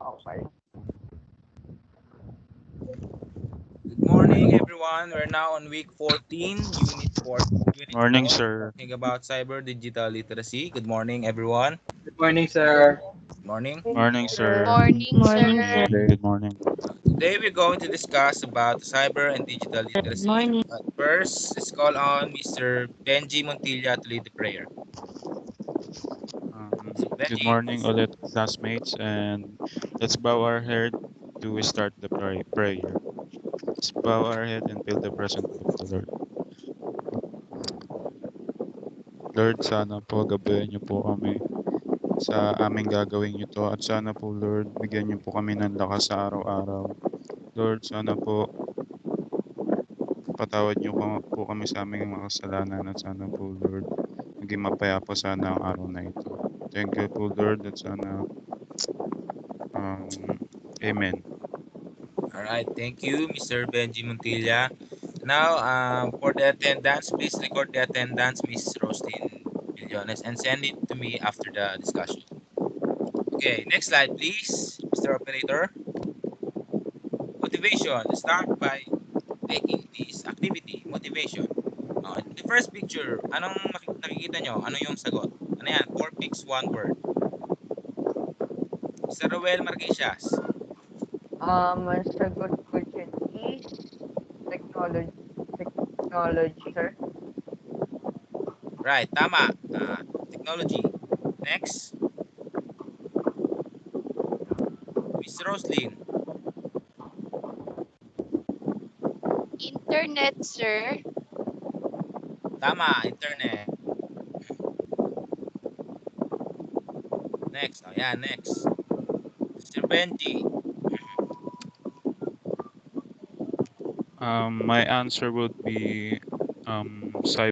Okay. Good morning, everyone. We're now on week 14, unit Morning, 4, sir. talking about cyber digital literacy. Good morning, everyone. Good morning, sir. Good morning. Morning, Sir. sir. Morning, Morning, sir. sir. Good morning. Today, we're going to discuss about cyber and digital Good literacy. morning. But first, let's call on Mr. Benji Montila to lead the prayer. So, Good Benji, morning, ulit classmates, and let's bow our head to start the prayer. Let's bow our head and feel the presence of the Lord. Lord, sana po gabayan niyo po kami sa aming gagawin ito at sana po, Lord, bigyan niyo po kami ng lakas sa araw-araw. Lord, sana po patawad niyo po kami sa aming mga kasalanan at sana po, Lord, maging mapayapa sana ang araw na ito. Thank you po, Lord, at sana, um, Amen. all right, thank you, Mr. Benji Montilla. Now, for the attendance, please record the attendance, Miss Roselyn Bilones, and send it to me after the discussion. Okay, next slide, please, Mr. Operator. Motivation. Start by taking this activity. Motivation. The first picture, anong nakikita nyo? Ano yung sagot? Ano yan? 4 picks, 1 word. Mr. Roel Marquicias. Ang sagot ko dyan is technology. Technology, sir. Right, tama. Technology. Next, Miss Roslyn. Internet, sir. Tama, internet. Next, oh yeah, next. Mr. Benji. My answer would be cyber.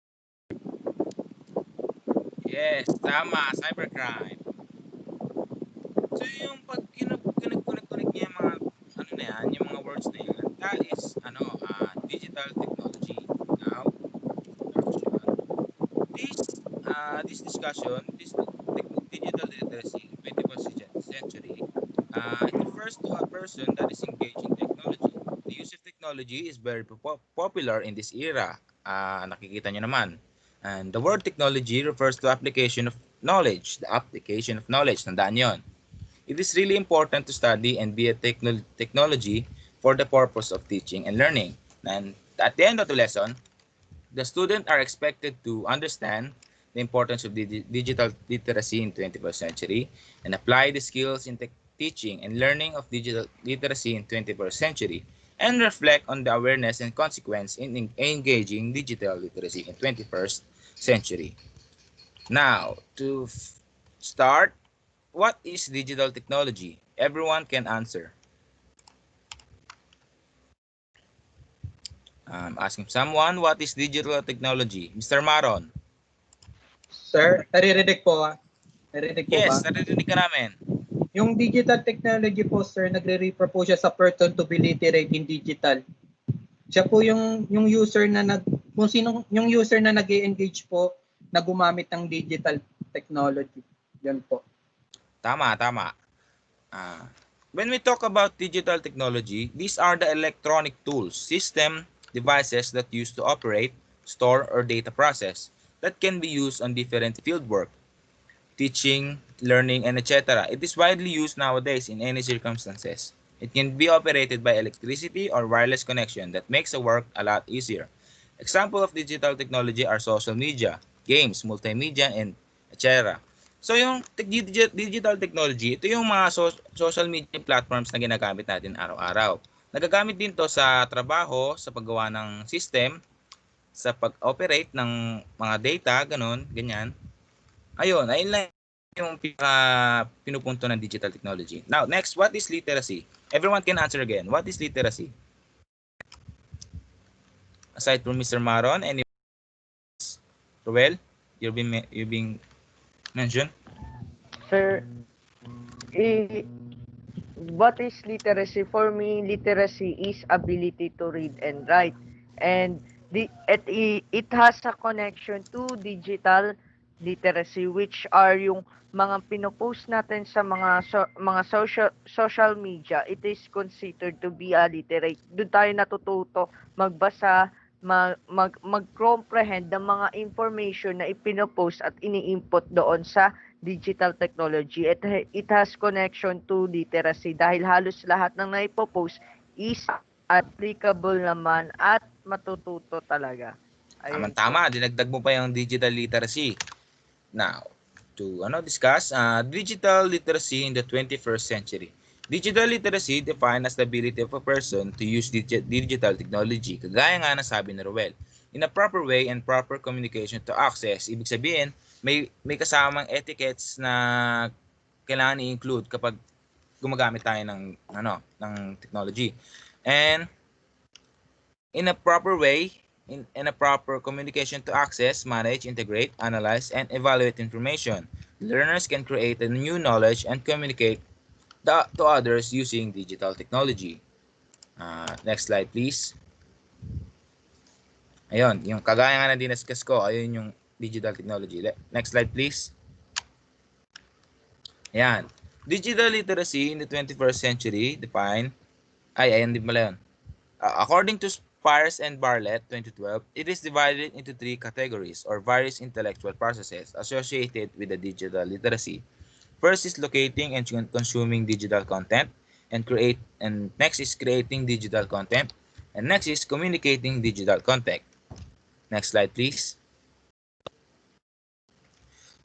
Yes, tama, cybercrime. So yung pag connect niya yung mga ano na yan, yung mga words na yan, that is digital technology. Now, this discussion, digital literacy in 21st century, it refers to a person that is engaged in technology. The use of technology is very popular in this era. Nakikita nyo naman. And the word technology refers to application of knowledge. The application of knowledge, tandaan yon. It is really important to study and be a technology for the purpose of teaching and learning. And at the end of the lesson, the students are expected to understand the importance of digital literacy in 21st century and apply the skills in teaching and learning of digital literacy in 21st century and reflect on the awareness and consequence in engaging digital literacy in 21st century. Now, to start, what is digital technology? Everyone can answer. I'm asking someone, what is digital technology? Mr. Maron. Sir, naririnig po ah. Naririnig po Yes, ba? naririnig ka namin. Yung digital technology po, sir, nagre-refer po siya sa person to be literate in digital. Siya po yung user na kung sino yung user na nag-engage po na gumamit ng digital technology. Yan po. Tama, tama. When we talk about digital technology, these are the electronic tools, system, devices that used to operate, store, or data process that can be used on different fieldwork, teaching, learning, and etc. It is widely used nowadays in any circumstances. It can be operated by electricity or wireless connection that makes the work a lot easier. Example of digital technology are social media, games, multimedia, and etc. So yung digital technology, ito yung mga social media platforms na ginagamit natin araw-araw. Nagagamit din to sa trabaho, sa paggawa ng system, sa pag-operate ng mga data, ganun, ganyan. Ayun lang yung pinupunto ng digital technology. Now, next, what is literacy? Everyone can answer again. What is literacy? Aside from Mr. Maron, any Roel, you're being mentioned? Sir, what is literacy? For me, literacy is ability to read and write. And it has a connection to digital literacy, which are yung mga pinopost natin sa mga social media. It is considered to be a literate. Doon tayo natututo magbasa, mag-comprehend ng mga information na ipinopost at ini-input doon sa digital technology. It has connection to literacy dahil halos lahat ng naipopost is applicable naman at matututo talaga. Ayun Tama, dinagdag mo pa yung digital literacy. Now, to discuss digital literacy in the 21st century. Digital literacy defined as the ability of a person to use digital technology, kagaya nga ng sabi ni Roel, in a proper way and proper communication to access. Ibig sabihin, may kasamang etiquettes na kailangan i-include kapag gumagamit tayo ng technology. And in a proper way, in a proper communication to access, manage, integrate, analyze, and evaluate information. Learners can create a new knowledge and communicate to others using digital technology. Next slide, please. Ayun, yung kagaya nga na dinaskas ko, ayun yung digital technology. Next slide, please. Ayan. Digital literacy in the 21st century defined, ayan din pala yun. According to Spires and Bartlett, 2012, it is divided into 3 categories or various intellectual processes associated with the digital literacy. First is locating and consuming digital content, and next is creating digital content, and next is communicating digital content. Next slide, please.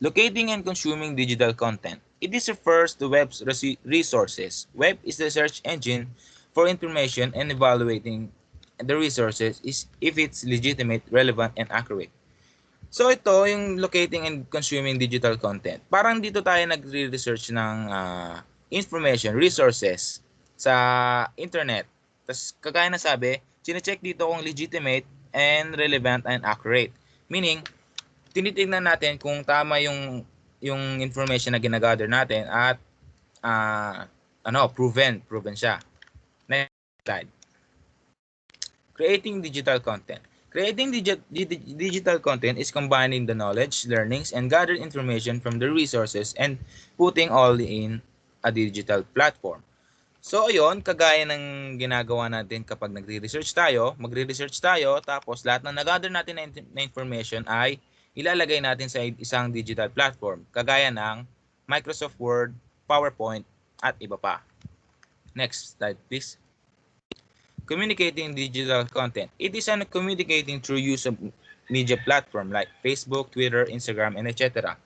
Locating and consuming digital content. It refers to web resources. Web is the search engine for information and evaluating the resources is if it's legitimate, relevant, and accurate. So ito, yung locating and consuming digital content. Parang dito tayo nagre-research ng information, resources sa internet. Tapos kagaya na sabi, sine-check dito kung legitimate and relevant and accurate. Meaning, tinitingnan natin kung tama yung information na ginagather natin at proven siya. Next slide. Creating digital content. Creating digital content is combining the knowledge, learnings, and gathered information from the resources and putting all in a digital platform. So ayun, kagaya ng ginagawa natin kapag magre-research tayo, tapos lahat ng nag-gather natin na information ay ilalagay natin sa isang digital platform, kagaya ng Microsoft Word, PowerPoint, at iba pa. Next slide, please. Communicating digital content. It is communicating through use of media platform like Facebook, Twitter, Instagram, and etc.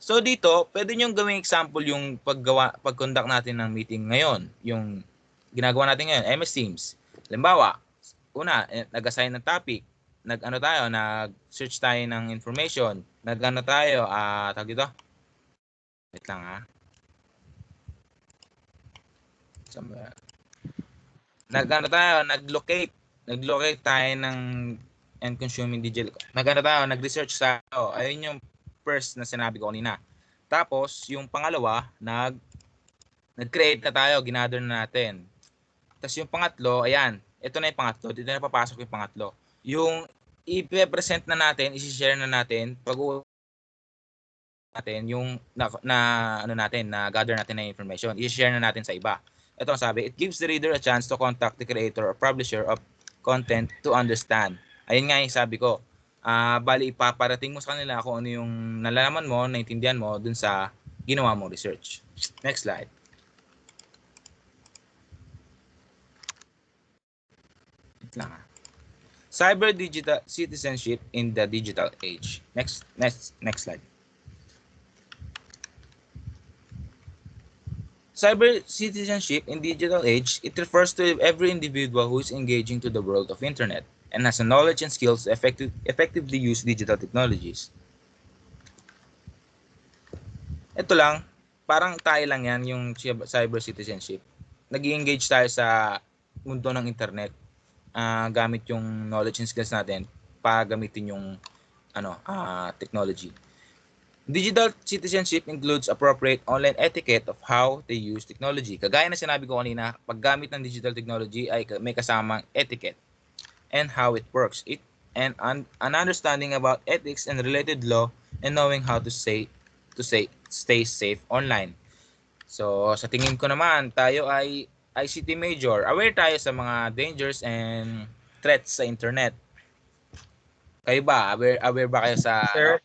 So dito, pwede nyo gawing example yung pag-conduct natin ng meeting ngayon. Yung ginagawa natin ngayon, MS Teams. Halimbawa, una, nag-assign ng topic. Nag-search tayo ng information. Tawag dito. Wait lang ha. Nag-locate tayo ng and consuming digital. Nag-research tayo. Ayun yung first na sinabi ko kanina. Tapos, yung pangalawa, nag-create na tayo, ginather na natin. Tapos yung pangatlo, ayan, ito na yung pangatlo, dito na papasok yung pangatlo. Yung i-present na natin, i-share na natin, natin yung na gather natin na information, i-share na natin sa iba. Ito ang sabi, it gives the reader a chance to contact the creator or publisher of content to understand. Ayun nga yung sabi ko. Bali, ipaparating mo sa kanila kung ano yung nalalaman mo, naintindihan mo dun sa ginawa mong research. Next slide. Cyber digital citizenship in the digital age. Next slide. Cyber citizenship in digital age, it refers to every individual who is engaging to the world of internet and has a knowledge and skills to effectively use digital technologies. Ito lang, parang tayo lang yan, yung cyber citizenship. Nag-engage tayo sa mundo ng internet gamit yung knowledge and skills natin para gamitin yung technology. Digital citizenship includes appropriate online etiquette of how they use technology. Kagaya na sinabi ko kanina, paggamit ng digital technology ay may kasamang etiquette and how it works. and an understanding about ethics and related law, and knowing how to stay safe online. So, sa tingin ko naman, tayo ay ICT major. Aware tayo sa mga dangers and threats sa internet. Kayo ba? Aware ba kayo sa Sir,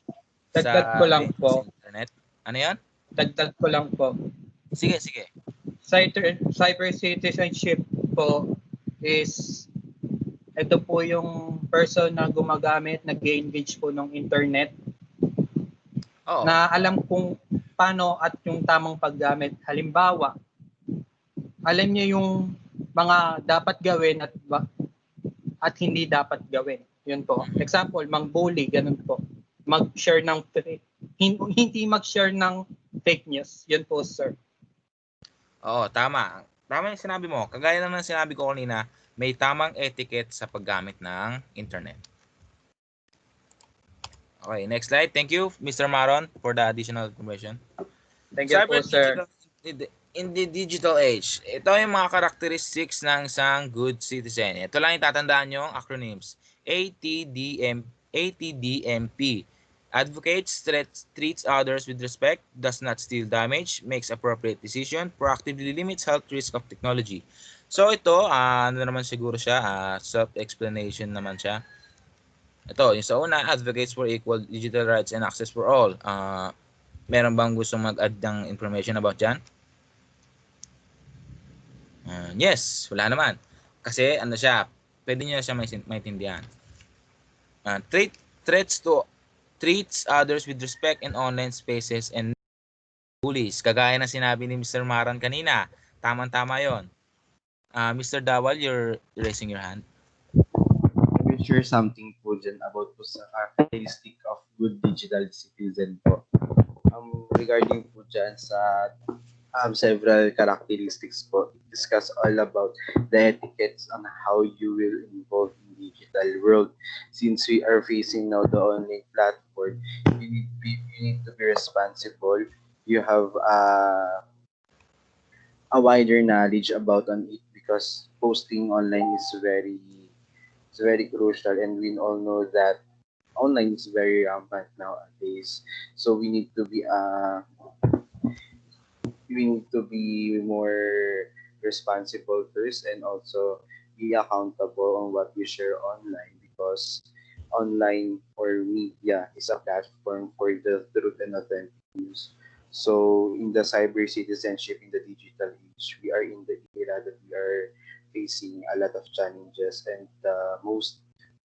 sa dagdag ko lang dangers sa po. internet? Ano 'yan? Dagdag ko lang po. Sige, sige. Cyber citizenship po is ito po yung person na gumagamit, nag-engage po ng internet Oo. na alam kung paano at yung tamang paggamit. Halimbawa, alam niya yung mga dapat gawin at hindi dapat gawin. Yun po. Example, mang-bully, ganun po. Mag-share ng hindi mag-share ng fake news. Yun po, sir. Oo, tama. Tama yung sinabi mo. Kagaya lang ng sinabi ko kanina, may tamang etiquette sa paggamit ng internet. Okay, next slide. Thank you, Mr. Maron, for the additional information. Thank you po, sir. In the digital age, ito yung mga characteristics ng isang good citizen. Ito lang yung tatandaan nyo, acronyms. ATDMP. Advocates, treats others with respect, does not steal damage, makes appropriate decision, proactively limits health risk of technology. So ito, ano naman siguro siya, self-explanation naman siya. Ito, yung sa una, advocates for equal digital rights and access for all. Meron bang gusto mag-add ng information about dyan? Yes, wala naman. Kasi ano siya, pwede nyo siya maintindihan. Treats others with respect in online spaces and bullies. Kagaya na sinabi ni Mr. Maron kanina. Tama-tama yon. Mr. Dawal, you're raising your hand. I will share something po dyan about po sa characteristic of good digital citizen po. Regarding po dyan sa several characteristics po, discuss all about the etiquettes on how you will involve in digital world. Since we are facing now the online platform, you need to be responsible. You have a wider knowledge about on it because posting online is very crucial, and we all know that online is very rampant nowadays. So we need to be more responsible first, and also be accountable on what we share online, because online or media is a platform for the truth and authentic news. So in the cyber citizenship in the digital age, we are in the era that we are facing a lot of challenges, and the most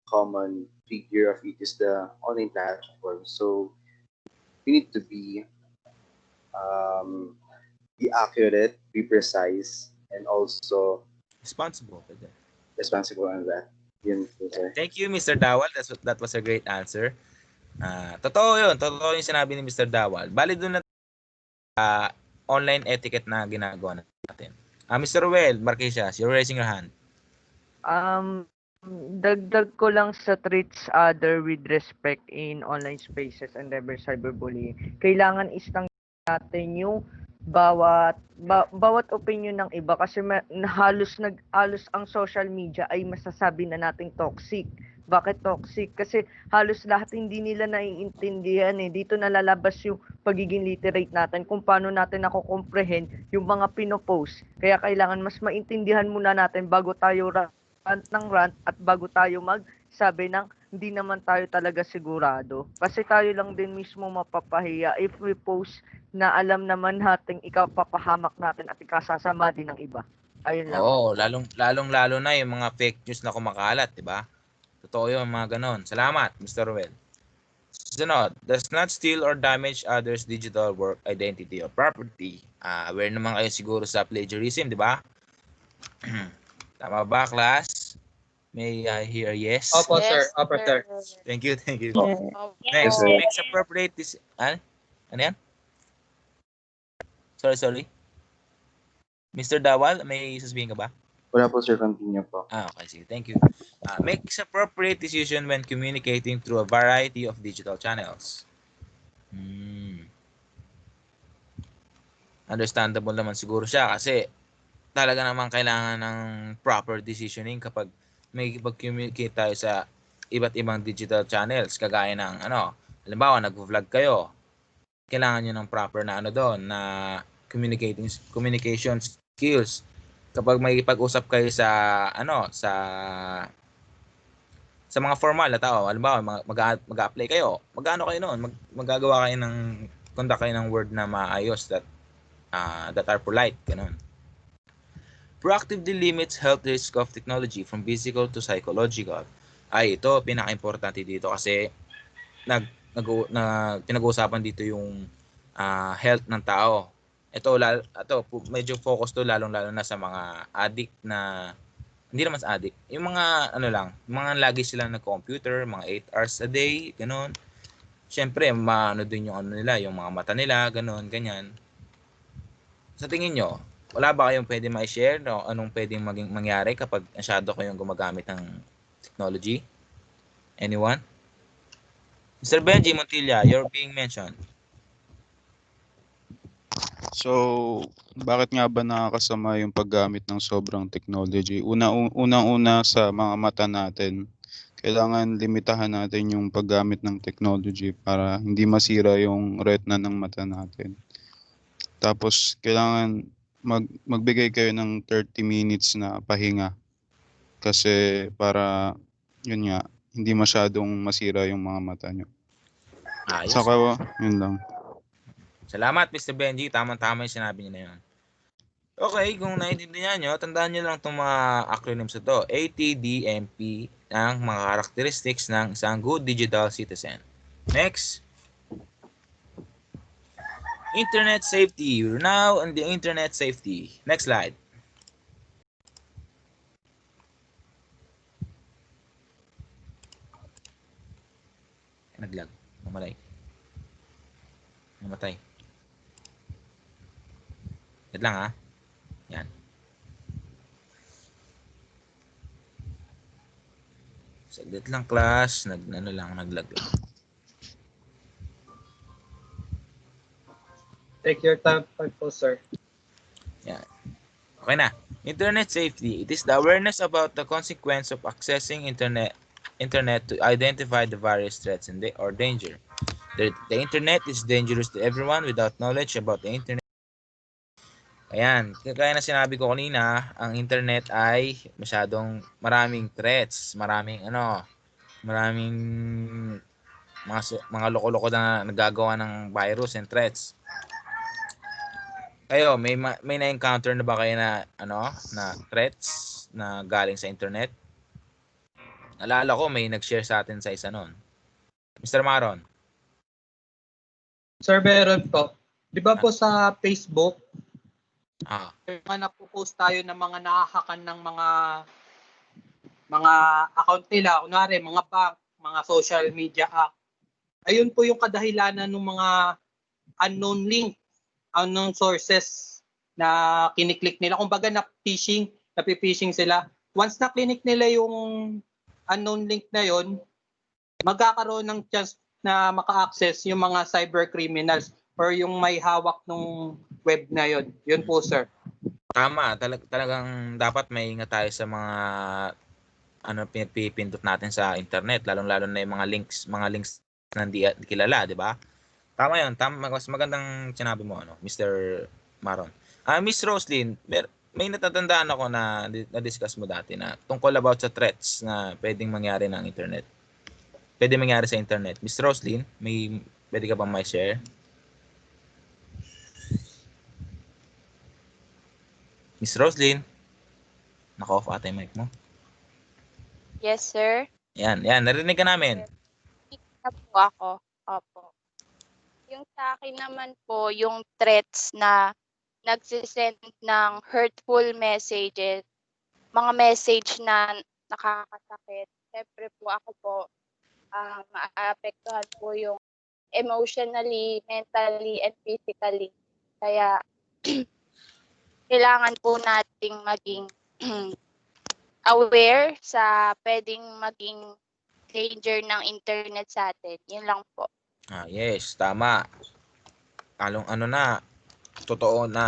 common figure of it is the online platform. So we need to be accurate, be precise, and also Responsible. responsible on that. Yun po, sir. Thank you, Mr. Dawal. That was a great answer. Totoo yun. Totoo yung sinabi ni Mr. Dawal. Bali doon na online etiquette na ginagawa natin. Mr. Roel, Marquicias, you're raising your hand. Dagdag ko lang sa treats other with respect in online spaces and cyberbullying. Kailangan istang natin yung bawat opinion ng iba, kasi halos ang social media ay masasabi na nating toxic. Bakit toxic? Kasi halos lahat hindi nila naiintindihan eh. Dito nalalabas yung pagiging literate natin, kung paano natin nako-comprehend yung mga pinopost. Kaya kailangan mas maintindihan muna natin bago tayo rant ng rant at bago tayo magsabi ng hindi naman tayo talaga sigurado. Kasi tayo lang din mismo mapapahiya if we post na alam naman natin ikapapahamak natin at ikasasama din ng iba. Ayun lang. Oo, lalong-lalo na yung mga fake news na kumakalat, di ba? Totoo yung mga ganon. Salamat, Mr. Roel. Sunod, does not steal or damage others' digital work, identity, or property. Aware naman kayo siguro sa plagiarism, di ba? Tama ba, class? May I hear yes? Opo, sir. Opo, sir. Thank you. Yes, Next, sir. makes appropriate ano yan? Sorry. Mr. Dawal, may sasabihin ka ba? Wala po, sir. Continue po. Okay, sige. Thank you. Makes appropriate decision when communicating through a variety of digital channels. Understandable naman siguro siya kasi talaga naman kailangan ng proper decisioning kapag may pag-communicate tayo sa iba't ibang digital channels kagaya ng halimbawa nag-vlog kayo. Kailangan niyo ng proper na doon na communication skills. Kapag may pag-usap kayo sa sa mga formal na tao, halimbawa mag-a-apply kayo, magano kayo noon, magagawa kayo ng conduct kayo ng word na maayos that are polite, ganun. Proactively limits health risk of technology from physical to psychological. Ay, ito pinaka-importante dito kasi pinag-uusapan dito yung health ng tao. Ito medyo focus to lalong-lalo na sa mga addict na hindi naman sa addict. Yung mga mga lagi silang nag-computer, mga 8 hours a day, ganun. Siyempre, din yung nila, yung mga mata nila, ganun, ganyan. Sa tingin nyo, wala ba kayong pwede ma-share no? Anong pwedeng mangyari kapag masyado kayong gumagamit ng technology? Anyone? Mr. Benjie Montila, you're being mentioned. So, bakit nga ba nakakasama yung paggamit ng sobrang technology? Unang-una sa mga mata natin, kailangan limitahan natin yung paggamit ng technology para hindi masira yung retina ng mata natin. Tapos, kailangan magbigay kayo ng 30 minutes na pahinga. Kasi para, yun nga, hindi masyadong masira yung mga mata nyo. Ayos. Saka, yun lang. Salamat, Mr. Benjie. Tama-tama yung sinabi niyo na yun. Okay, kung naiintindihan nyo, tandaan nyo lang itong mga acronyms ito. ATDMP ang mga characteristics ng isang good digital citizen. Next. Internet safety. We're now on the internet safety. Next slide. Naglag. Namatay. Wait lang Yan. Saglit lang class. Naglag lang. Take your time po, sir. Yan. Okay na. Internet safety. It is the awareness about the consequence of accessing internet to identify the various threats or danger. The internet is dangerous to everyone without knowledge about the internet. Ayan, kaya na sinabi ko kanina, ang internet ay masyadong maraming threats, maraming mga loko-loko na nagagawa ng virus and threats. Kayo, may na-encounter na ba kayo na na threats na galing sa internet? Naalala ko may nag-share sa atin sa isa noon. Mr. Maron. Sir, meron po. Di ba po sa Facebook, napopost tayo ng mga nahahakan ng mga account nila, kunwari mga bank, mga social media app. Ayun po yung kadahilanan ng mga unknown link, unknown sources na kiniklik nila. Kumbaga napi-phishing sila. Once na click nila yung unknown link na yon, magkakaroon ng chance na maka-access yung mga cyber criminals or yung may hawak ng web na yon. Yun po, sir. Tama, talagang dapat may ingat tayo sa mga pinipindot natin sa internet, lalong-lalo na yung mga links na hindi kilala, di ba? Tama 'yon. Mas magandang sinabi mo Mr. Maron. Miss Roselyn, may natatandaan ako na na-discuss mo dati na tungkol about sa threats na pwedeng mangyari ng internet. Pwede mangyari sa internet. Miss Roselyn, pwede ka bang ma-share? Miss Roselyn, naka-off ata yung mic mo. Yes, sir. Yan, narinig ka namin. Na po ako. Opo. Yung sa akin naman po, yung threats na nagsisend ng hurtful messages, mga message na nakakasakit. Siyempre po ako po, maapektuhan po yung emotionally, mentally, and physically. Kaya, kailangan po nating maging aware sa pwedeng maging danger ng internet sa atin. Yun lang po. Yes, tama. Totoo na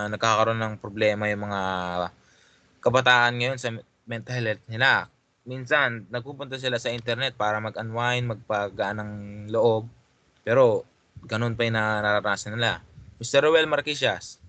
nagkakaroon ng problema yung mga kabataan ngayon sa mental health nila. minsan nagpupunta sila sa internet para mag-unwind, magpagaan ng loob, pero ganun pa yung nararanasan nila. Mr. Roel Marquicias.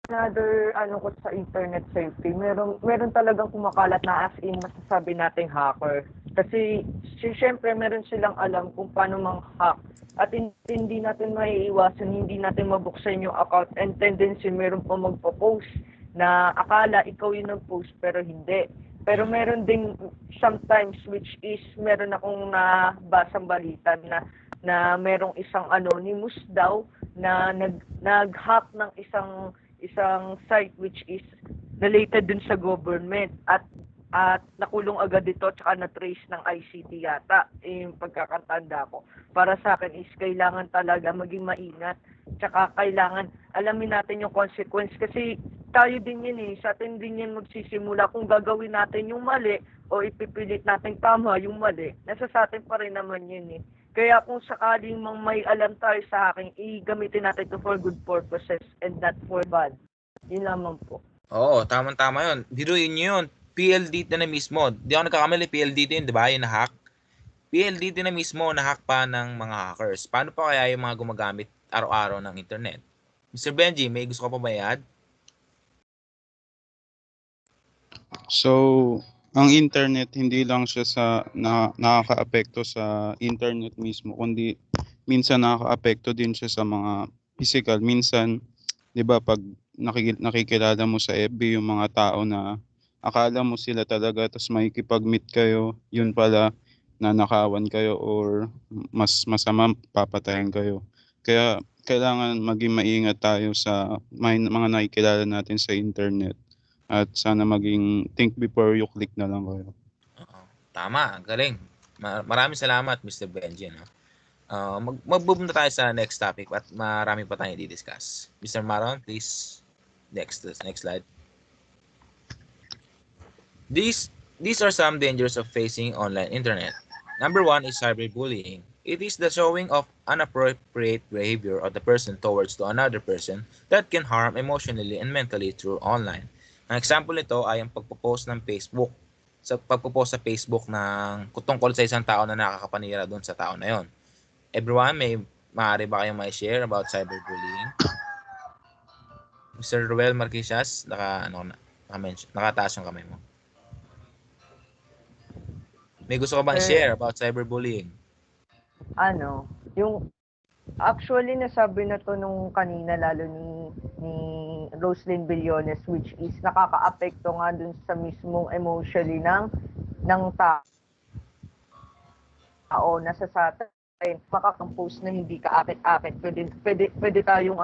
Another ko sa internet safety, meron talagang kumakalat na as in masasabi nating hacker. Kasi syempre meron silang alam kung paano mang-hack. At hindi natin maiiwasan, hindi natin mabuksan yung account, and tendency meron pa magpo-post na akala ikaw yung nag-post pero hindi. Pero meron ding sometimes which is meron akong nabasang balita na merong isang anonymous daw na nag-hack ng isang site which is related dun sa government, at nakulong agad dito, tsaka na-trace ng ICT yata, yung pagkakatanda ko. Para sa akin is kailangan talaga maging maingat, tsaka kailangan alamin natin yung consequence, kasi tayo din yun sa atin din yan magsisimula. Kung gagawin natin yung mali o ipipilit natin tama yung mali, nasa sa atin pa rin naman yun Kaya kung sakaling may alam tayo sa akin, gamitin natin ito for good purposes and not for bad. Yun lamang po. Oo, tama-tama yun. Biruin nyo yun. PLDT na mismo. Di ako nagkakamali, PLDT yun, di ba? Yung na-hack. PLDT na mismo na-hack pa ng mga hackers. Paano pa kaya yung mga gumagamit araw-araw ng internet? Mr. Benjie, may gusto ka pa ba i-add? So, ang internet hindi lang siya nakakaapekto sa internet mismo, kundi minsan nakakaapekto din siya sa mga physical. Minsan, 'di ba, pag nakikilala mo sa FB yung mga tao na akala mo sila talaga, tapos makikipag-meet kayo, yun pala nanakawan kayo or mas masama, papatayan kayo. Kaya kailangan maging maingat tayo sa mga nakikilala natin sa internet. At sana maging think before you click na lang kayo. Tama, galing. Maraming salamat, Mr. Benjie. No? Magbubunta tayo sa next topic at marami pa tayong i-discuss. Mr. Maron, please. Next slide. These are some dangers of facing online internet. Number 1 is cyberbullying. It is the showing of inappropriate behavior of the person towards to another person that can harm emotionally and mentally through online. Ang example nito ay ang pagpo-post ng Facebook. Sa pagpo-post sa Facebook ng tungkol sa isang tao na nakakapanira doon sa tao na yon. Everyone, maaari ba kayong ma-share about cyberbullying? Mr. Roel Marquicias, nakataas yung kamay mo. May gusto ka bang i-share about cyberbullying? Actually, nasabi na to nung kanina, lalo ni Roselyn Bilones, which is nakakaapekto nga dun sa mismong emotionally ng tao. Nasa sa atin, makakampose na hindi ka akit-akit. Pwede tayong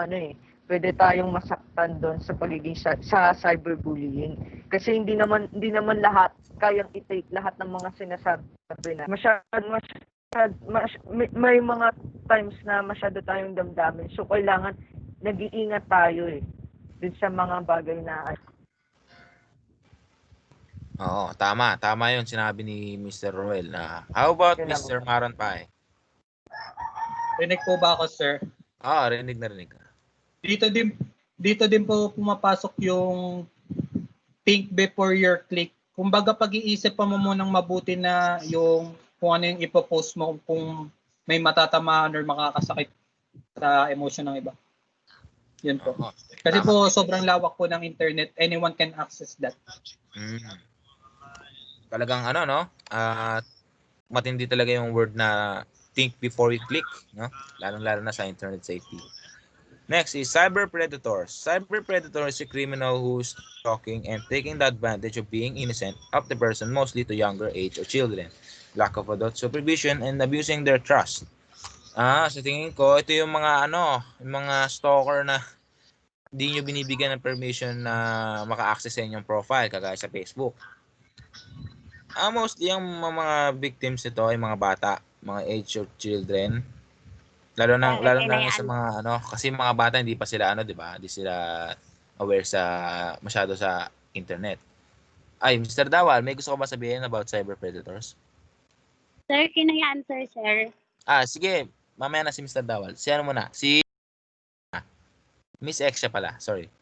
pwede tayong masaktan doon sa pagiging sa cyberbullying. Kasi hindi naman lahat kayang i-take lahat ng mga sinasabi na. May mga times na masyado tayong damdamin. So, kailangan nag-iingat tayo dun sa mga bagay na. Oo, tama. Tama yun sinabi ni Mr. Roel. How about Mr. Maron Paje? Rinig po ba ako, sir? Rinig na rinig. Dito din po pumapasok yung think before your click. Kumbaga, pag-iisip pa mo munang mabuti na yung kung ano yung ipopost mo, kung may matatamaan or makakasakit sa emosyon ng iba. Yun po. Kasi po, sobrang lawak po ng internet. Anyone can access that. Talagang matindi talaga yung word na think before you click. No? Lalong-lalo na sa internet safety. Next is cyber predators. Cyber predator is a criminal who's stalking and taking the advantage of being innocent of the person, mostly to younger age or children. Lack of adult supervision and abusing their trust. Sa tingin ko, ito yung mga yung mga stalker na hindi nyo binibigyan ng permission na maka-access sa inyong profile, kagaya sa Facebook. Mostly yung mga victims ito ay mga bata, mga age of children. Lalo na sa mga kasi mga bata hindi pa sila di ba? Hindi sila aware masyado sa internet. Ay, Mr. Dawal, may gusto ko ba sabihin about cyber predators? Sir, can I answer, sir? Sige. Mamaya na si Mr. Dawal. Si Miss Exia pala. Sorry.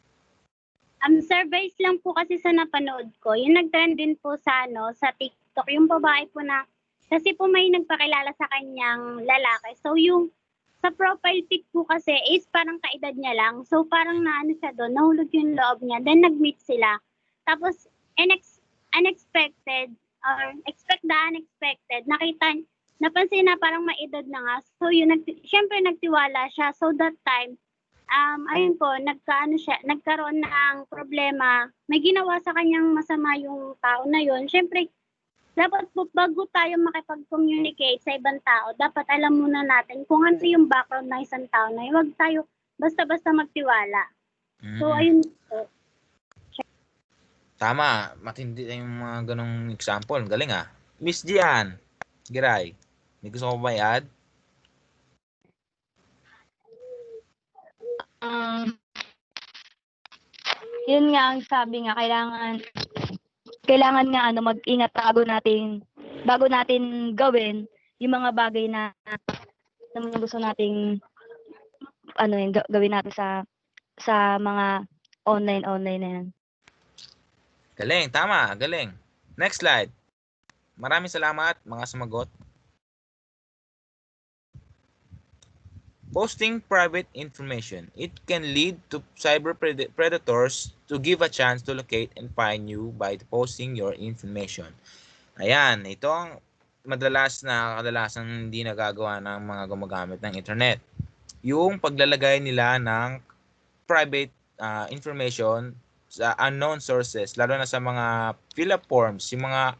Surveys lang po kasi sa napanood ko. Yung nag-trend din po sa sa TikTok, yung babae po na kasi po may nagpakilala sa kanyang lalaki. So yung sa profile pic po kasi is parang kaedad niya lang. So parang naano siya doon, nahulog yung loob niya. Then nag-meet sila. Tapos unexpected or expect the unexpected. Napansin na parang may edad na nga. So yun, syempre nagtiwala siya. So that time, ayun po, nagkaroon ng problema. May ginawa sa kanyang masama yung tao na yun. Syempre, dapat po, bago tayo makipag-communicate sa ibang tao, dapat alam muna natin kung ano yung background ng isang tao na yun. Huwag tayo basta-basta magtiwala. So, ayun po. Tama, matindi na yung mga ganong example. Galing ah. Miss Jeanne, Giray, may gusto ko ba i-add? Yun nga ang sabi nga, kailangan nga mag-ingat bago natin gawin yung mga bagay na gusto nating gawin natin sa mga online na yan. Galing, tama, galing. Next slide. Maraming salamat mga sumagot. Posting private information. It can lead to cyber predators to give a chance to locate and find you by posting your information. Ayan, ito ang kadalasan hindi nagagawa ng mga gumagamit ng internet. Yung paglalagay nila ng private information sa unknown sources, lalo na sa mga fill-up forms, yung mga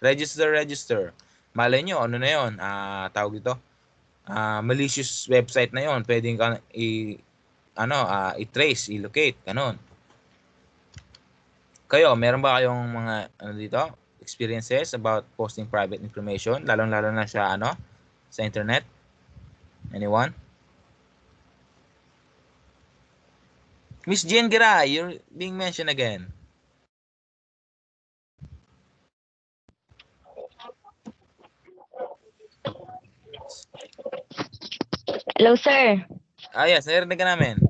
register. Malay nyo, ano na yun? Tawag dito? Malicious website na yon, pwedeng i-trace, i-locate, ganun. Kayo, meron ba kayong mga experiences about posting private information, lalo na sa sa internet? Anyone? Miss Jeanne Giray, you're being mentioned again. Hello, sir. Yes, narinig ka namin.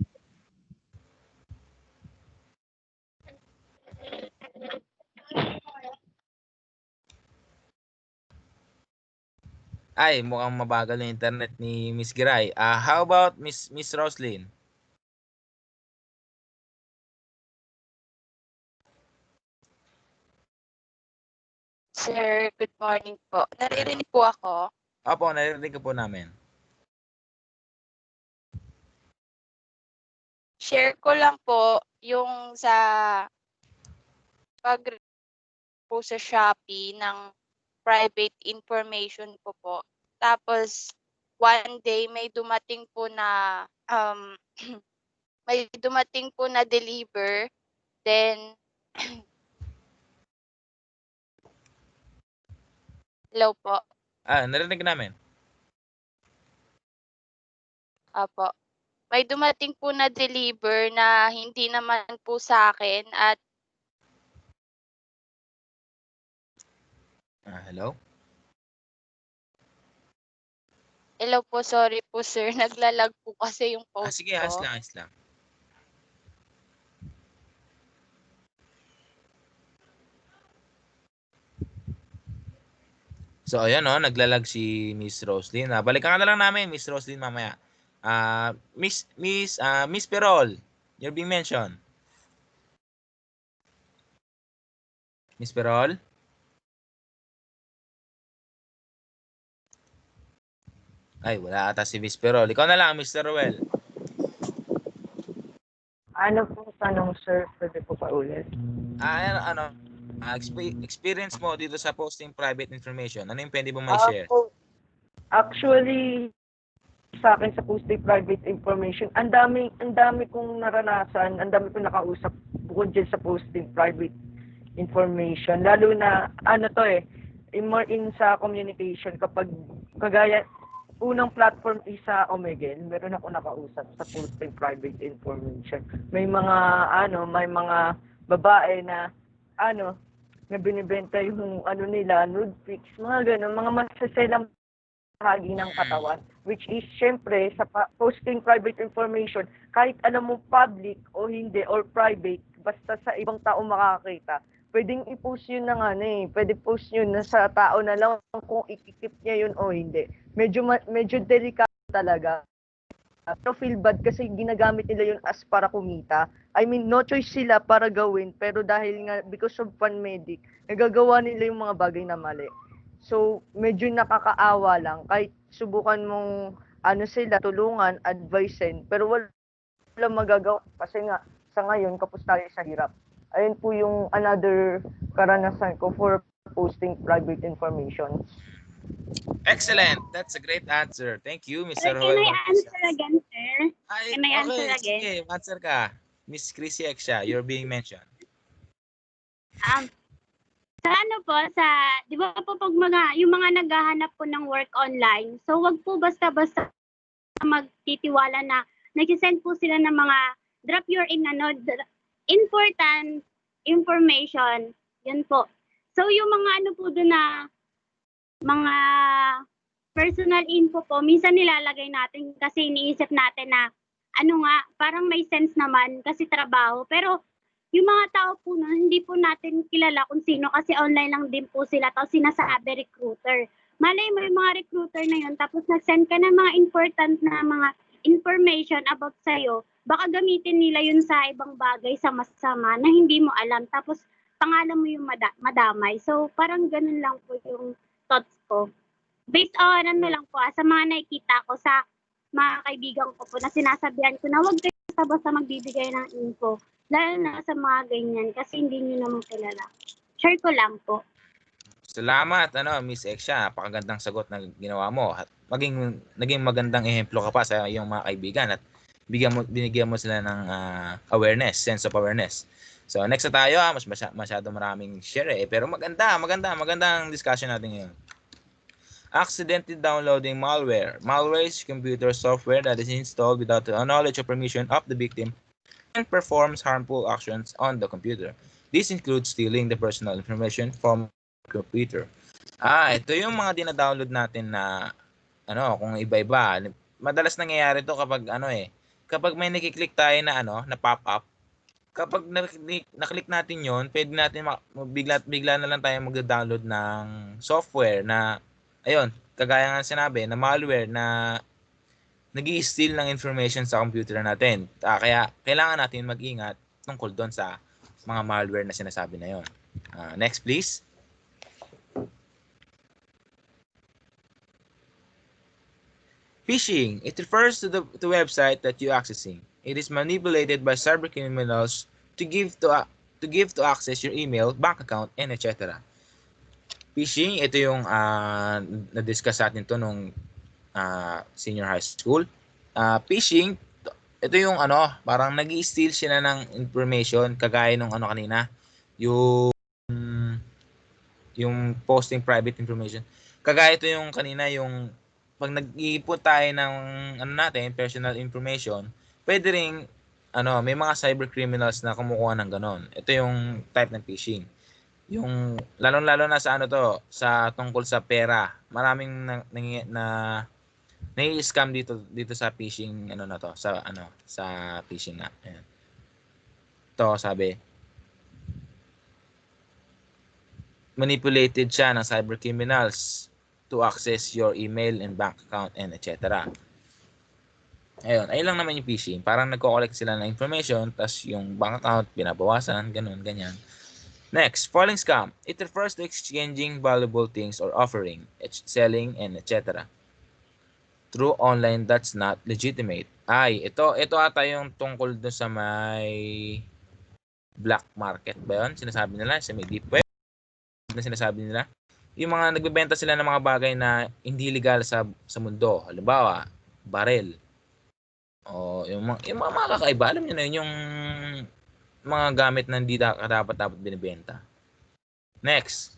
Ay, mukhang mabagal yung internet ni Miss Giray. How about Miss Roselyn? Sir, good morning po. Naririnig po ako? Opo, naririnig ka po namin. Share ko lang po yung sa pag po sa Shopee ng private information ko po. Tapos one day may dumating po na deliver, then hello po. Narinig namin. Apo. May dumating po na deliver na hindi naman po sa akin at Hello? hello po, sorry po sir, naglalag po kasi yung phone Sige, ko. ayos lang. So, ayan naglalag si Miss Roselyn. Balikan ka na lang namin, Miss Roselyn, mamaya. Miss Perol, you're being mentioned. Miss Perol? Ay, wala ata si Miss Perol. Ikaw na lang, Mr. Roel. Ano po tanong, sir? Pwede po pa ulit? Experience mo dito sa posting private information. Ano yung pwede mo may share? Actually, sa akin sa posting private information, ang dami kong naranasan, ang dami kong nakausap bukod dyan sa posting private information. Lalo na, more in sa communication kapag kagaya, unang platform is sa Omegle, meron ako nakausap sa posting private information. May mga babae na na binibenta yung nila, nude pics, mga ganun, mga masaselang bahagi ng katawan. which is syempre sa posting private information, kahit alam mo public o hindi or private, basta sa ibang tao makakita, pwedeng i-post yun ng pwede post yun na sa tao na lang kung ikikip niya yun o hindi. Medyo delikado talaga. Pero feel bad kasi ginagamit nila yun as para kumita. I mean, no choice sila para gawin, pero dahil nga, because of pandemic, nagagawa nila yung mga bagay na mali. So, medyo nakakaawa lang. Kahit subukan mong sila, tulungan, advisein, pero walang magagawa. Kasi nga, sa ngayon, kapos tayo sa hirap. Ayun po yung another karanasan ko for posting private information. Excellent. That's a great answer. Thank you, Mr. Can Roel. I answer again, sir? Can I answer again? Sige, answer ka. Miss Christy Exia, you're being mentioned. Sa di ba po pag yung mga naghahanap po ng work online, so wag po basta-basta magtitiwala na nag-send po sila ng mga drop your important information. Yun po. So yung mga po doon na mga personal info po, minsan nilalagay natin kasi iniisip natin na parang may sense naman kasi trabaho. Pero yung mga tao po hindi po natin kilala kung sino kasi online lang din po sila tapos sinasabi recruiter. Malay mo yung mga recruiter na yun tapos nag-send ka ng mga important na mga information about sa'yo, baka gamitin nila yun sa ibang bagay sa masama na hindi mo alam tapos pangalan mo yung madamay. So parang ganun lang po yung thoughts ko. Based on lang po, sa mga nakikita ko sa mga kaibigan ko po na sinasabihan ko na huwag kayo basta magbibigay ng info. Lalo na sa mga ganyan kasi hindi nyo naman kilala. Share ko lang po. Salamat, Miss Exia. Napakagandang sagot na ginawa mo. At naging magandang ehemplo ka pa sa iyong mga kaibigan at binigyan mo sila ng awareness, sense of awareness. So next na tayo, masyado maraming share pero magandang discussion natin ngayon. Accidentally downloading malware. Malware is computer software that is installed without the knowledge or permission of the victim and performs harmful actions on the computer. This includes stealing the personal information from the computer. Ito yung mga dina-download natin na kung iba-iba. Madalas nangyayari to kapag kapag may nakiklik tayo na na pop-up. Kapag naklik natin yon, pwede natin bigla na lang tayo mag-download ng software na kagaya nga sinabi na malware na nag-i-steal ng information sa computer natin. Kaya kailangan natin mag-ingat tungkol doon sa mga malware na sinasabi na yon. Next please. Phishing. It refers to the website that you're accessing. It is manipulated by cybercriminals to give to access your email, bank account, and etc. Phishing, ito yung na-discuss natin to nung senior high school. Phishing, ito yung parang nag-i-steal sila ng information kagaya nung kanina, yung posting private information. Kagaya ito yung kanina yung pag nag-iipon tayo ng natin, personal information, pwede ring may mga cyber criminals na kumukuha ng ganon. Ito yung type ng phishing. Yung lalo na sa sa tungkol sa pera. Maraming nai-scam dito sa phishing sa phishing na. Ayan. Ito sabi manipulated siya ng cyber criminals to access your email and bank account and etc. Ayun lang naman yung phishing. Parang nagko-collect sila ng information, tas yung bank account, binabawasan, ganyan. Next, falling scam. It refers to exchanging valuable things or offering, selling, and etc. through online that's not legitimate. Ito ata yung tungkol doon sa may black market ba yun? Sinasabi nila, sa may deep web na sinasabi nila. Yung mga nagbebenta sila ng mga bagay na hindi legal sa mundo. Halimbawa, barel. O yung mga kakaiba. Alam niyo na yun, yung mga gamit na hindi dapat binibenta. Next.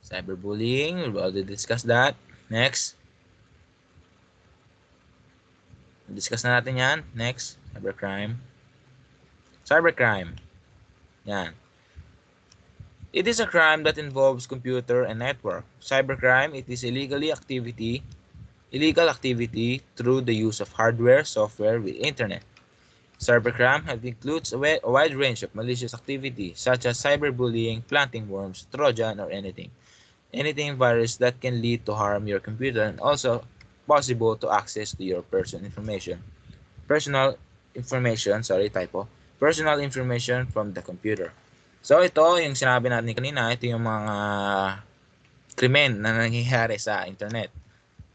Cyberbullying. We've already discussed that. Next. Discuss na natin yan. Next. Cybercrime. Yan. It is a crime that involves computer and network. Cybercrime, it is illegal activity through the use of hardware, software with internet. Cybercrime includes a wide range of malicious activity such as cyberbullying, planting worms, Trojan, or anything virus that can lead to harm your computer and also possible to access to your personal information, sorry, typo, personal information from the computer. So ito, yung sinabi natin kanina, ito yung mga krimen na nangyayari sa internet.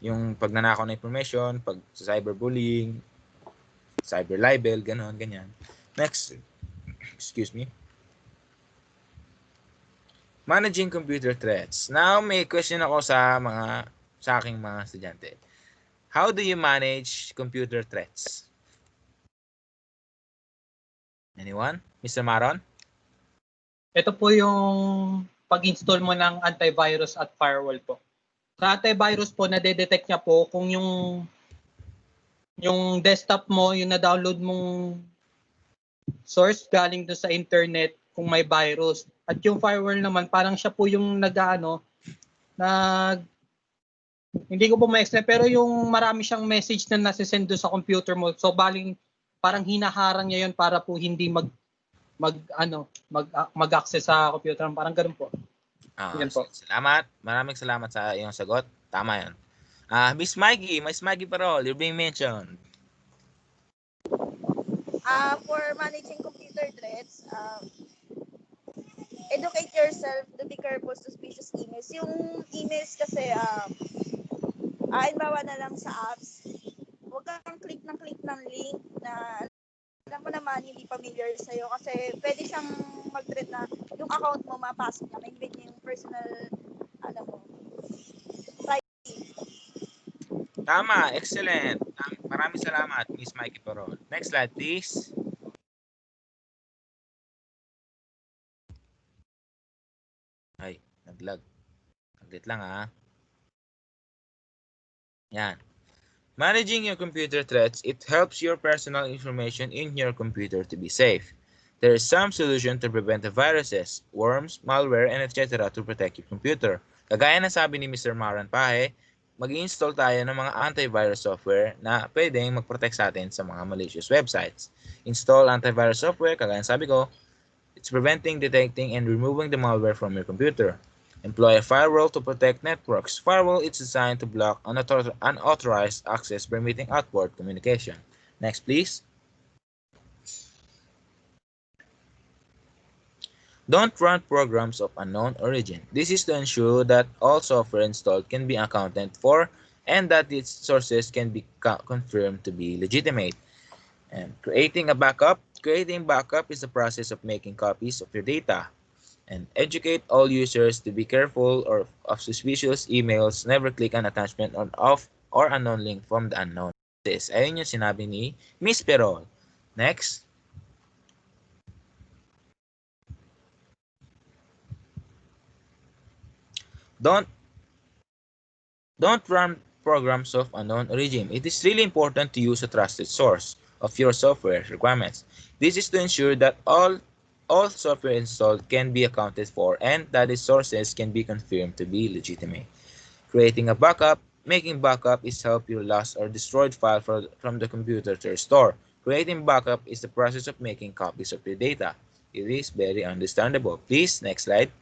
Yung pagnanakaw ng information, pag cyberbullying, cyber libel, ganon, ganyan. Next, excuse me. Managing computer threats. Now, may question ako sa aking mga estudyante. How do you manage computer threats? Anyone? Mr. Maron? Ito po yung pag-install mo ng antivirus at firewall po. Sa antivirus po, nade-detect niya po kung yung desktop mo, yung na-download mong source galing doon sa internet kung may virus. At yung firewall naman, parang siya po yung hindi ko po ma-explain, pero yung marami siyang message na nasisend doon sa computer mo. So parang hinaharang niya yun para po hindi mag-access sa computer. Parang ganun po. Yan po. Salamat. Maraming salamat sa iyong sagot. Tama yan. Miss Maggie Perol, you're being mentioned. For managing computer threats, educate yourself to be careful suspicious emails. Yung emails kasi, halimbawa na lang sa apps, huwag kang click ng link na alam mo naman hindi familiar sa'yo kasi pwede siyang mag-threat na yung account mo mapasok niya, ma-invade niya yung personal, privacy. Tama, excellent. Maraming salamat, Miss Maggie Perol. Next slide, please. Ay, naglag. Saglit lang Yan. Managing your computer threats, it helps your personal information in your computer to be safe. There is some solution to prevent the viruses, worms, malware, and etc. to protect your computer. Kagaya na sabi ni Mr. Maron Paje, mag-install tayo ng mga antivirus software na pwedeng mag-protect sa atin sa mga malicious websites. Install antivirus software, kagaya na sabi ko, it's preventing, detecting, and removing the malware from your computer. Employ a firewall to protect networks. Firewall is designed to block unauthorized access, permitting outward communication. Next, please. Don't run programs of unknown origin. This is to ensure that all software installed can be accounted for and that its sources can be confirmed to be legitimate. And creating backup is the process of making copies of your data. And educate all users to be careful of suspicious emails. Never click an attachment or unknown link from the unknown. Ayun yung sinabi ni Miss Perol. Next. Don't run programs of unknown origin. It is really important to use a trusted source of your software requirements. This is to ensure that all software installed can be accounted for and that its sources can be confirmed to be legitimate. Creating a backup. Making backup is help your lost or destroyed file from the computer to restore. Creating backup is the process of making copies of your data. It is very understandable. Please, next slide.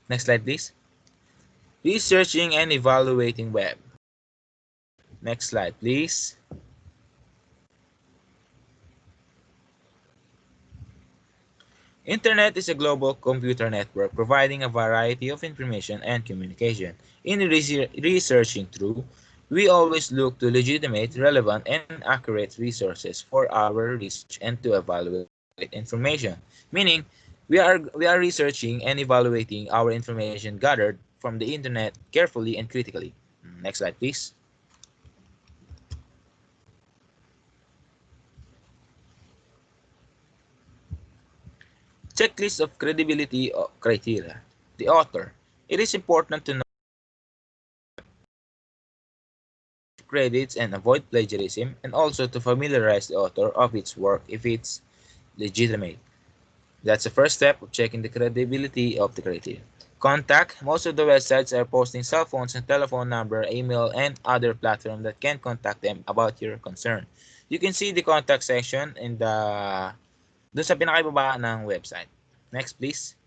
Next slide, please. Researching and evaluating web. Next slide, please. Internet is a global computer network providing a variety of information and communication. In researching through, we always look to legitimate, relevant, and accurate resources for our research and to evaluate information. Meaning, we are researching and evaluating our information gathered from the internet carefully and critically. Next slide, please. Checklist of credibility criteria. The author. It is important to know credits and avoid plagiarism, and also to familiarize the author of its work if it's legitimate. That's the first step of checking the credibility of the creative. Contact. Most of the websites are posting cell phones and telephone number, email, and other platform that can contact them about your concern. You can see the contact section in dun sa pinakababa ng website. Next, please.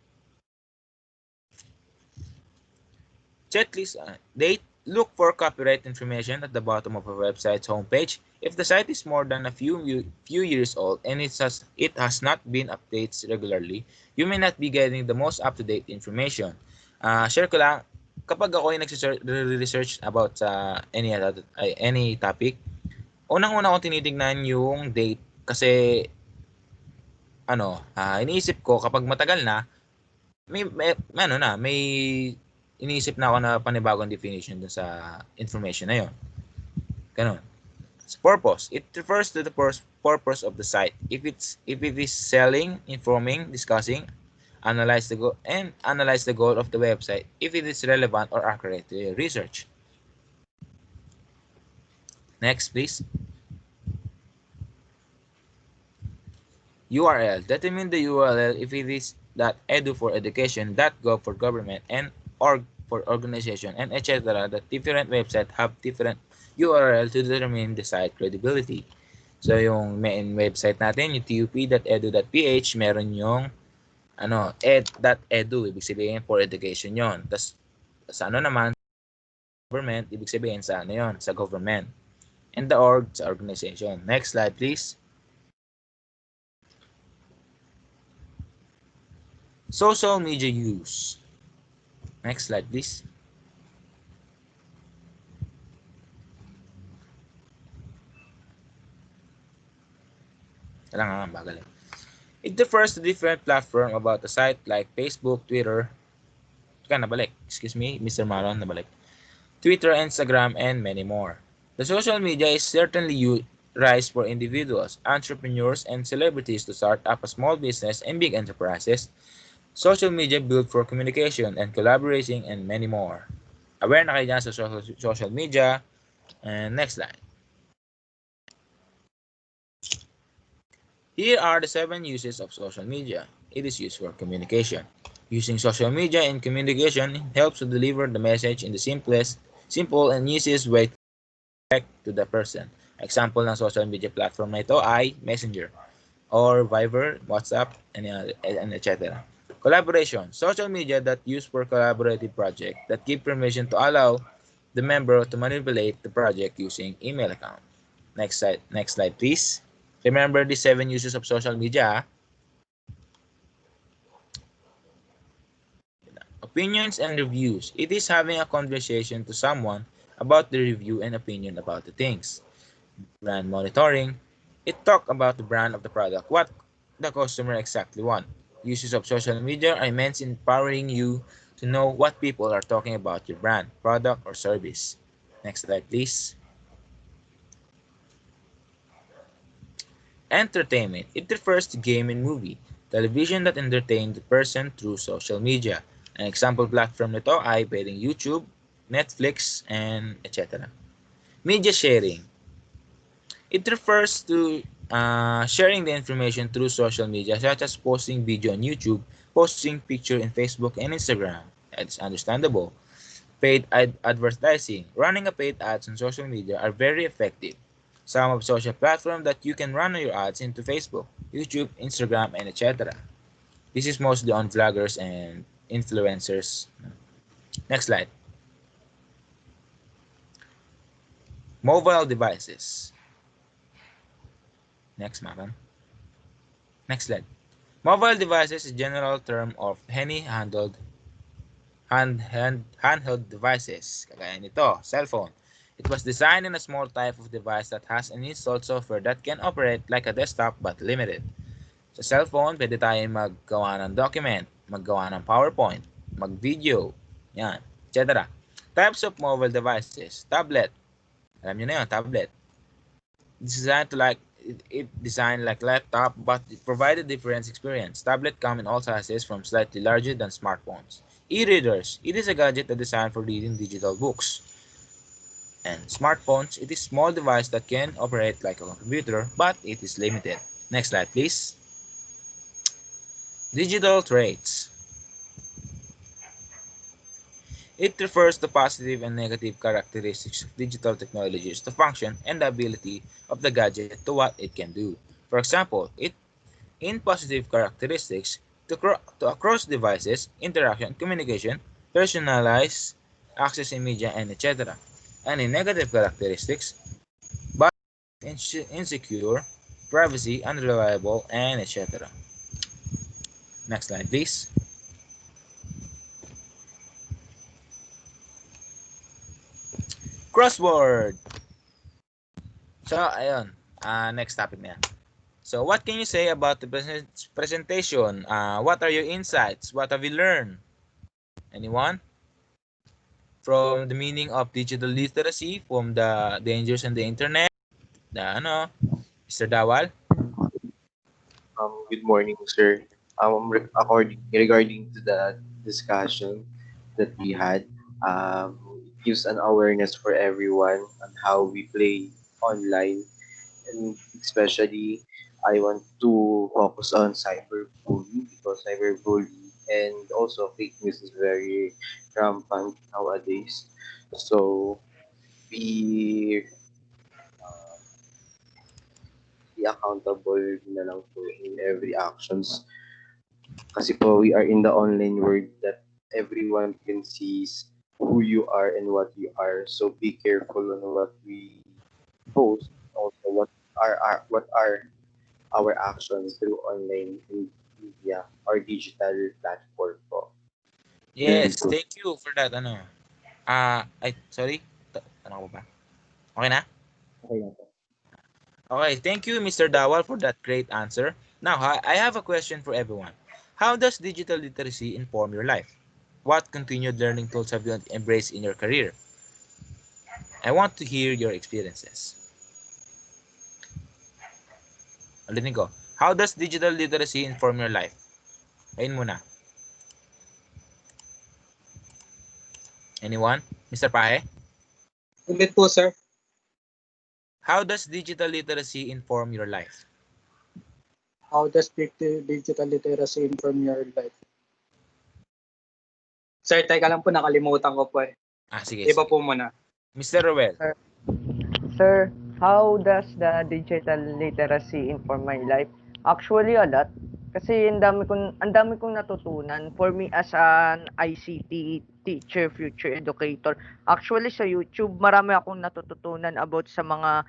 Checklist. They look for copyright information at the bottom of a website's homepage. If the site is more than a few years old and it has not been updated regularly, you may not be getting the most up-to-date information. Share ko lang, kapag ako ay nag-research about any topic, unang-una kong tinitingnan yung date kasi iniisip ko kapag matagal na, may iniisip na ako na panibagong definition dun sa information na yon. Ganun. Purpose. It refers to the purpose of the site. If it is selling, informing, discussing, analyze the goal of the website. If it is relevant or accurate to your research. Next, please. URL. Determine the URL if it is .edu for education, .gov for government, and .org for organization, and etc. That different websites have different URL to determine the site credibility. So, yung main website natin, yung tup.edu.ph, meron yung ed.edu, ibig sabihin for education yon. Tapos, sa naman, government, ibig sabihin sa sa government. And the org, sa organization. Next slide, please. Social media use. Next slide, please. It refers to different platforms about the site like Facebook, Twitter. Excuse me, Mr. Maron, nabalik. Twitter, Instagram, and many more. The social media is certainly used for individuals, entrepreneurs, and celebrities to start up a small business and big enterprises. Social media built for communication and collaboration and many more. Aware na kayo dyan sa social media. And next slide. Here are the 7 uses of social media. It is used for communication. Using social media in communication helps to deliver the message in the simple and easiest way to the person. Example ng social media platform na ito ay Messenger or Viber, WhatsApp, and etc. Collaboration. Social media that used for collaborative project that give permission to allow the member to manipulate the project using email account. Next slide, please. Remember the 7 uses of social media. Opinions and reviews. It is having a conversation to someone about the review and opinion about the things. Brand monitoring. It talk about the brand of the product, what the customer exactly want. Uses of social media are meant empowering you to know what people are talking about your brand, product, or service. Next slide, please. Entertainment. It refers to game and movie, television that entertain the person through social media. An example platform nito ay pwedeng YouTube, Netflix, and etc. Media sharing. It refers to sharing the information through social media, such as posting video on YouTube, posting picture in Facebook and Instagram. It's understandable. Paid advertising. Running a paid ads on social media are very effective. Some of social platforms that you can run your ads into Facebook, YouTube, Instagram, and etc. This is mostly on vloggers and influencers. Next slide. Mobile devices. Next, Maron. Next slide. Mobile devices is a general term of any handheld devices. Kagaya nito, cell phone. It was designed in a small type of device that has an installed software that can operate like a desktop but limited. Sa cellphone, pwede tayong maggawa ng document, maggawa ng PowerPoint, mag-video, yan, etc. Types of mobile devices. Tablet. Alam nyo na yun, tablet. Designed like laptop but it provided different experience. Tablet come in all sizes from slightly larger than smartphones. E-readers. It is a gadget that designed for reading digital books. And smartphones, it is a small device that can operate like a computer, but it is limited. Next slide, please. Digital traits. It refers to positive and negative characteristics of digital technologies to function and the ability of the gadget to what it can do. For example, in positive characteristics, to across devices, interaction, communication, personalized access in media, and etc. And in negative characteristics, but insecure, privacy, unreliable, and etc. Next slide, please. Crossword. So, ayun. Next topic na yan. So, what can you say about the presentation? What are your insights? What have you learned? Anyone? From the meaning of digital literacy, from the dangers on the internet, Mr. Dawal? Good morning, sir. Regarding to the discussion that we had, it gives an awareness for everyone on how we play online, and especially I want to focus on cyberbullying because cyberbullying and also fake news is very rampant nowadays. So be be accountable na lang po in every actions. Kasi po, we are in the online world that everyone can see who you are and what you are. So be careful on what we post. Also, what are our actions through online media or digital platform po. Yun Yes, po. thank you for that. Sorry. Ano ko ba? Okay na? Okay na po. Okay, thank you, Mr. Dawal, for that great answer. Now, I have a question for everyone. How does digital literacy inform your life? What continued learning tools have you embraced in your career? I want to hear your experiences. Ulitin ko. How does digital literacy inform your life? Ayun muna. Anyone? Mr. Paje? Ulit po, sir. How does digital literacy inform your life? How does digital literacy inform your life? Sir, teka lang po, nakalimutan ko po eh. Sige. Iba po muna. Mr. Roel. Sir, how does the digital literacy inform my life? Actually, a lot. Kasi ang dami kong natutunan. For me as an ICT teacher, future educator, actually sa YouTube, marami akong natututunan about sa mga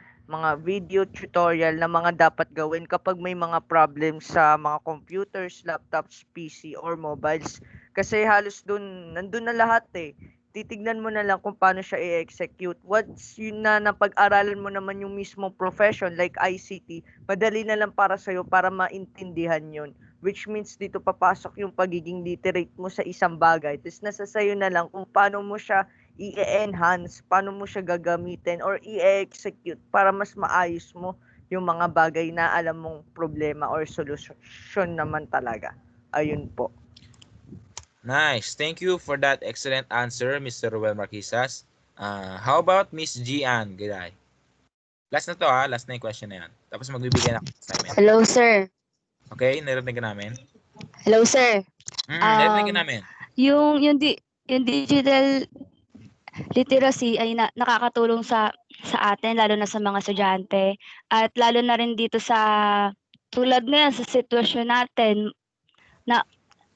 video tutorial na mga dapat gawin kapag may mga problems sa mga computers, laptops, PC, or mobiles. Kasi halos nandun na lahat eh. Titignan mo na lang kung paano siya i-execute. Once yun na napag-aralan mo naman yung mismong profession like ICT, madali na lang para sa'yo para maintindihan yun. Which means dito papasok yung pagiging literate mo sa isang bagay. Tapos nasa sa'yo na lang kung paano mo siya i-enhance, paano mo siya gagamitin or i-execute para mas maayos mo yung mga bagay na alam mong problema or solusyon naman talaga. Ayun po. Nice. Thank you for that excellent answer, Mr. Roel Marquicias. How about Miss Jeanne Giray? Last na to last na yung question na yan. Tapos magbibigay na ako assignment. Hello, sir. Okay, narinig ka namin? Hello, sir. Narinig ka namin. Yung digital literacy ay nakakatulong sa atin, lalo na sa mga estudyante. At lalo na rin dito sa tulad ngayon sa sitwasyon natin na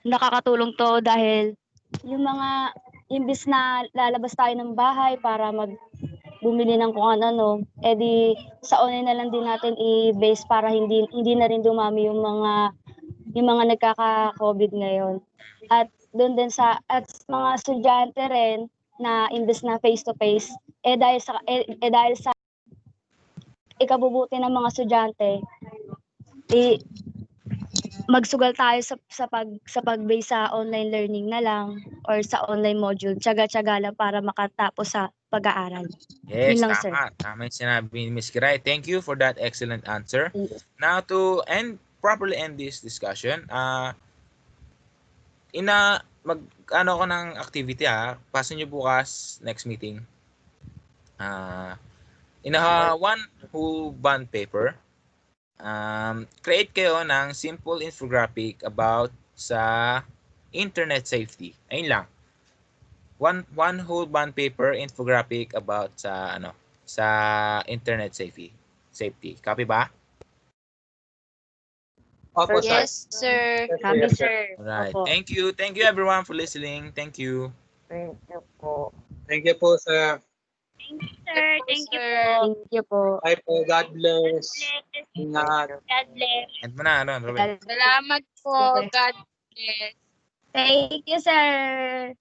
nakakatulong to dahil yung mga imbis na lalabas tayo ng bahay para bumili ng kung ano, edi sa online na lang din natin i-base para hindi na rin dumami yung mga nagkaka-COVID ngayon. At doon din at mga estudyante rin na imbes na face to face, dahil sa ikabubuti ng mga estudyante, magsugal tayo sa pag-base sa online learning na lang or sa online module. Tiyaga-tiyaga lang para makatapos sa pag-aaral. Yes, Yun lang, tama. sir. Tama yung sinabi ni Ms. Giray. Thank you for that excellent answer. Now, to properly end this discussion, mag-ano ko ng activity Paso nyo bukas next meeting. In a one whole bond paper, create kayo ng simple infographic about sa internet safety. Ayun lang. One whole bond paper infographic about sa internet safety. Copy ba? Opo, sir. Yes, sir. Yes, Kami, yes, sir. Alright. Opo. Thank you. Thank you everyone for listening. Thank you. Thank you po. Thank you po, sir. Thank you, sir. Thank you Sir. po. Thank you po. Bye po. God bless. Bless. Ingat. God bless. End mo na, Rodel. Salamat po. God bless. Thank you, sir.